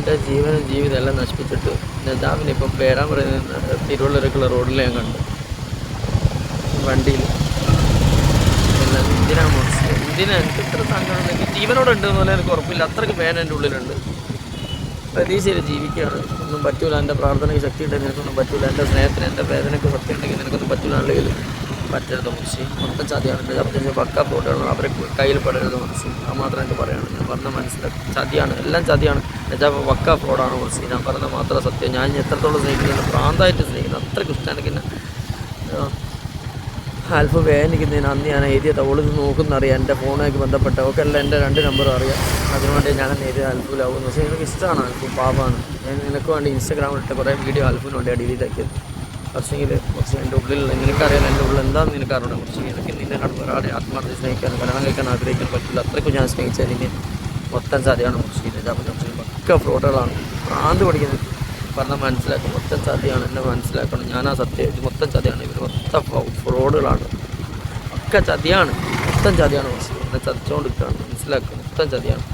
എൻ്റെ ജീവനും ജീവിതം എല്ലാം നശിപ്പിച്ചിട്ട് നജാമിനെ ഇപ്പം പേരാൻ പറയുന്ന തിരുവള്ളൂരേക്കുള്ള റോഡിൽ ഞാൻ കണ്ടു വണ്ടിയിൽ. എല്ലാം എന്തിനാ മനസ്സിലായി, എന്തിനാ എനിക്ക് ഇത്ര സങ്കടം, എനിക്ക് ജീവനോടുണ്ട് എന്ന് പോലെ എനിക്ക് ഉറപ്പില്ല, അത്രയ്ക്ക് പേന എൻ്റെ ഉള്ളിലുണ്ട്. പ്രതീക്ഷയിൽ ജീവിക്കുകയാണ്. ഒന്നും പറ്റൂല, എൻ്റെ പ്രാർത്ഥനയ്ക്ക് ശക്തി ഉണ്ടെങ്കിൽ നിനക്കൊന്നും പറ്റൂല, എൻ്റെ സ്നേഹത്തിന് എൻ്റെ വേദനയ്ക്ക് സത്യം ഉണ്ടെങ്കിൽ നിനക്കൊന്നും പറ്റൂല അല്ലെങ്കിൽ പറ്റരുത് മുറിച്ച്. മൊത്തം ചതിയാണ്. എൻ്റെ അത്യാവശ്യം പക്ക ഫോട്ടോകൾ അവരെ കയ്യിൽ പെടരുത് മുറിച്ച്. അത് മാത്രം എനിക്ക് പറയണം. ഞാൻ പറഞ്ഞ മനസ്സിലാക്കി ചതിയാണ്, എല്ലാം ചതിയാണ്. എന്നുവെച്ചാൽ പക്ക ഫ്രോഡാണ് മുറിച്ച്. ഞാൻ പറഞ്ഞ മാത്രം സത്യം. ഞാൻ എത്രത്തോളം സ്നേഹിക്കുന്നത്, പ്രാന്തായിട്ട് സ്നേഹിക്കുന്നത്, അത്രയ്ക്ക് ഇഷ്ടമാണ് എനിക്ക്. അല്പം വേദനിക്കുന്നതിന് അന്ന് ഞാൻ എഴുതിയത് അവളിത് നോക്കുന്നറിയാം, എൻ്റെ ഫോണുമായിട്ട് ബന്ധപ്പെട്ട ഒക്കെ എല്ലാം എൻ്റെ 2 നമ്പറും അറിയാം. അതിനുവേണ്ടി ഞാൻ എഴുതിയ അൽഫിലാവുന്നു. പക്ഷേ എനിക്ക് ഇഷ്ടമാണ്. അൽഫു പാവമാണ്. ഞാൻ നിനക്ക് വേണ്ടി ഇൻസ്റ്റാഗ്രാമിലിട്ട് കുറേ വീഡിയോ അൽഫിന് വേണ്ടിയാണ് ഡിലീറ്റ് ആക്കിയത്. പക്ഷേങ്കിൽ കുറച്ച് എൻ്റെ ഉള്ളിൽ നിനക്കറിയാം എൻ്റെ ഉള്ളിൽ എന്താണെന്ന് നിനക്കറിയണം. കുറച്ച് എനിക്ക് നിന്നെ കണ്ട് ഒരാളെ ആത്മാർത്ഥ സ്നേഹിക്കാനും കല്യാണം കഴിക്കാൻ ആഗ്രഹിക്കാൻ പറ്റില്ല. അത്രയ്ക്കും ഞാൻ സ്നേഹിച്ചതിന് മൊത്തം ചതിയാണ്. കുറച്ച് പക്ക ഫ്രോഡുകളാണ്. ഭ്രാന്ത് പഠിക്കുന്നത് പറഞ്ഞാൽ മനസ്സിലാക്കും. മൊത്തം ചതിയാണ്, എന്നെ മനസ്സിലാക്കണം. ഞാനാ സത്യം. ഇത് മൊത്തം ചതിയാണ്. ഇവർ മൊത്തം ഫ്രോഡുകളാണ്. ഒക്കെ ചതിയാണ്, മൊത്തം ചതിയാണ്. എന്നെ ചതിച്ചുകൊണ്ടിരിക്കുകയാണ്. മനസ്സിലാക്കും. മൊത്തം ചതിയാണ്.